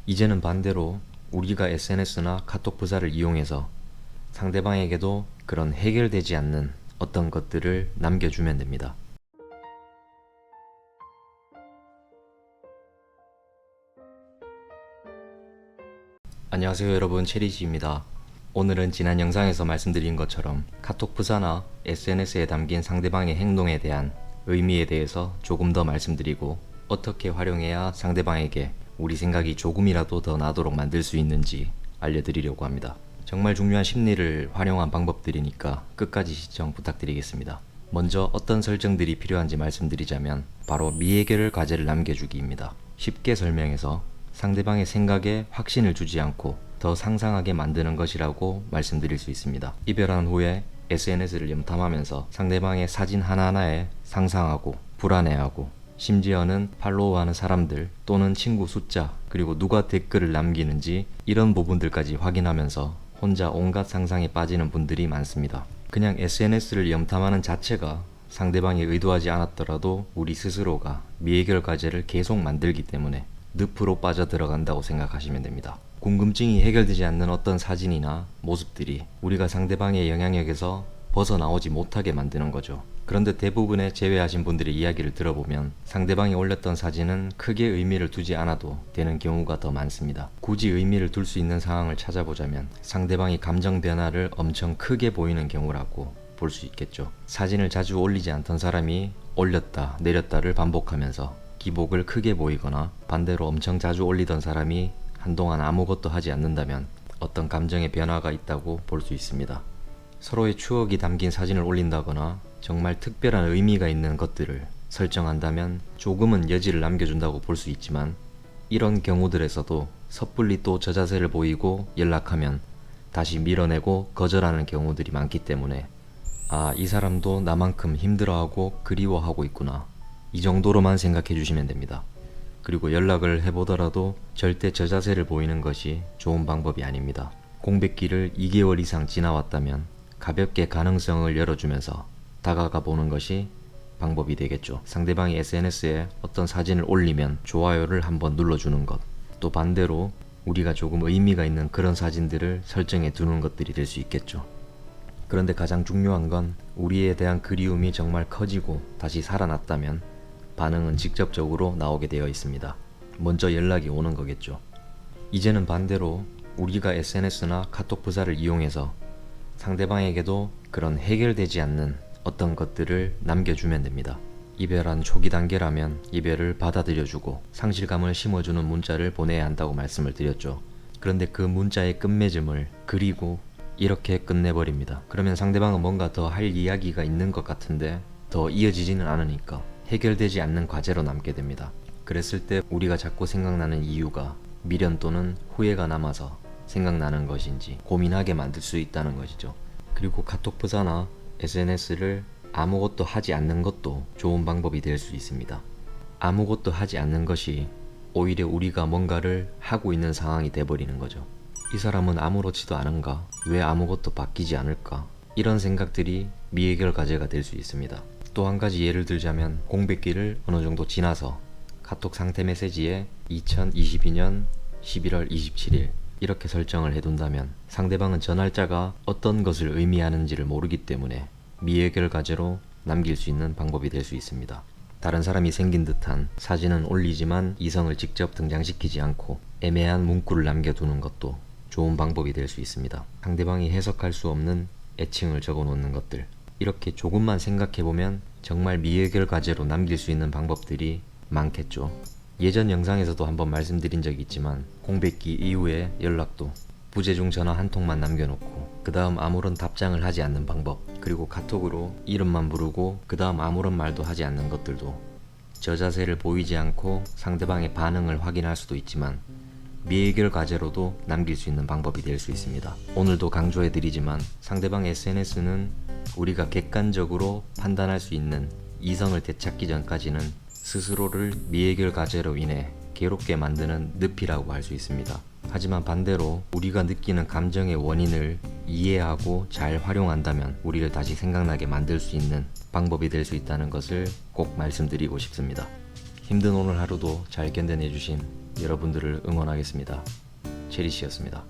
이제는 반대로 우리가 SNS나 카톡 부사를 이용해서 상대방에게도 그런 해결되지 않는 어떤 것들을 남겨주면 됩니다. 안녕하세요 여러분, 체리지입니다. 오늘은 지난 영상에서 말씀드린 것처럼 카톡 부사나 SNS에 담긴 상대방의 행동에 대한 의미에 대해서 조금 더 말씀드리고, 어떻게 활용해야 상대방에게 우리 생각이 조금이라도 더 나도록 만들 수 있는지 알려드리려고 합니다. 정말 중요한 심리를 활용한 방법들이니까 끝까지 시청 부탁드리겠습니다. 먼저 어떤 설정들이 필요한지 말씀드리자면 바로 미해결 과제를 남겨주기입니다. 쉽게 설명해서 상대방의 생각에 확신을 주지 않고 더 상상하게 만드는 것이라고 말씀드릴 수 있습니다. 이별한 후에 SNS를 염탐하면서 상대방의 사진 하나하나에 상상하고 불안해하고, 심지어는 팔로우하는 사람들 또는 친구 숫자, 그리고 누가 댓글을 남기는지 이런 부분들까지 확인하면서 혼자 온갖 상상에 빠지는 분들이 많습니다. 그냥 SNS를 염탐하는 자체가 상대방이 의도하지 않았더라도 우리 스스로가 미해결 과제를 계속 만들기 때문에 늪으로 빠져들어간다고 생각하시면 됩니다. 궁금증이 해결되지 않는 어떤 사진이나 모습들이 우리가 상대방의 영향력에서 벗어나오지 못하게 만드는 거죠. 그런데 대부분의 제외하신 분들의 이야기를 들어보면 상대방이 올렸던 사진은 크게 의미를 두지 않아도 되는 경우가 더 많습니다. 굳이 의미를 둘 수 있는 상황을 찾아보자면 상대방이 감정 변화를 엄청 크게 보이는 경우라고 볼 수 있겠죠. 사진을 자주 올리지 않던 사람이 올렸다 내렸다를 반복하면서 기복을 크게 보이거나, 반대로 엄청 자주 올리던 사람이 한동안 아무것도 하지 않는다면 어떤 감정의 변화가 있다고 볼 수 있습니다. 서로의 추억이 담긴 사진을 올린다거나 정말 특별한 의미가 있는 것들을 설정한다면 조금은 여지를 남겨준다고 볼 수 있지만, 이런 경우들에서도 섣불리 또 저자세를 보이고 연락하면 다시 밀어내고 거절하는 경우들이 많기 때문에, 아, 이 사람도 나만큼 힘들어하고 그리워하고 있구나, 이 정도로만 생각해 주시면 됩니다. 그리고 연락을 해보더라도 절대 저자세를 보이는 것이 좋은 방법이 아닙니다. 공백기를 2개월 이상 지나왔다면 가볍게 가능성을 열어주면서 다가가 보는 것이 방법이 되겠죠. 상대방이 SNS에 어떤 사진을 올리면 좋아요를 한번 눌러주는 것, 또 반대로 우리가 조금 의미가 있는 그런 사진들을 설정해 두는 것들이 될 수 있겠죠. 그런데 가장 중요한 건 우리에 대한 그리움이 정말 커지고 다시 살아났다면 반응은 직접적으로 나오게 되어 있습니다. 먼저 연락이 오는 거겠죠. 이제는 반대로 우리가 SNS나 카톡 부사를 이용해서 상대방에게도 그런 해결되지 않는 어떤 것들을 남겨주면 됩니다. 이별한 초기 단계라면 이별을 받아들여주고 상실감을 심어주는 문자를 보내야 한다고 말씀을 드렸죠. 그런데 그 문자의 끝맺음을 그리고 이렇게 끝내버립니다. 그러면 상대방은 뭔가 더 할 이야기가 있는 것 같은데 더 이어지지는 않으니까 해결되지 않는 과제로 남게 됩니다. 그랬을 때 우리가 자꾸 생각나는 이유가 미련 또는 후회가 남아서 생각나는 것인지 고민하게 만들 수 있다는 것이죠. 그리고 카톡 부사나 SNS를 아무것도 하지 않는 것도 좋은 방법이 될 수 있습니다. 아무것도 하지 않는 것이 오히려 우리가 뭔가를 하고 있는 상황이 돼버리는 거죠. 이 사람은 아무렇지도 않은가? 왜 아무것도 바뀌지 않을까? 이런 생각들이 미해결 과제가 될 수 있습니다. 또 한 가지 예를 들자면, 공백기를 어느 정도 지나서 카톡 상태 메시지에 2022년 11월 27일 이렇게 설정을 해둔다면 상대방은 저 날짜가 어떤 것을 의미하는지를 모르기 때문에 미해결 과제로 남길 수 있는 방법이 될 수 있습니다. 다른 사람이 생긴 듯한 사진은 올리지만 이성을 직접 등장시키지 않고 애매한 문구를 남겨두는 것도 좋은 방법이 될 수 있습니다. 상대방이 해석할 수 없는 애칭을 적어놓는 것들, 이렇게 조금만 생각해보면 정말 미해결 과제로 남길 수 있는 방법들이 많겠죠. 예전 영상에서도 한번 말씀드린 적이 있지만, 공백기 이후에 연락도 부재중 전화 한 통만 남겨놓고 그 다음 아무런 답장을 하지 않는 방법, 그리고 카톡으로 이름만 부르고 그 다음 아무런 말도 하지 않는 것들도 저자세를 보이지 않고 상대방의 반응을 확인할 수도 있지만 미해결 과제로도 남길 수 있는 방법이 될 수 있습니다. 오늘도 강조해드리지만 상대방의 SNS는 우리가 객관적으로 판단할 수 있는 이성을 되찾기 전까지는 스스로를 미해결 과제로 인해 괴롭게 만드는 늪이라고 할 수 있습니다. 하지만 반대로 우리가 느끼는 감정의 원인을 이해하고 잘 활용한다면 우리를 다시 생각나게 만들 수 있는 방법이 될 수 있다는 것을 꼭 말씀드리고 싶습니다. 힘든 오늘 하루도 잘 견뎌내주신 여러분들을 응원하겠습니다. 체리씨였습니다.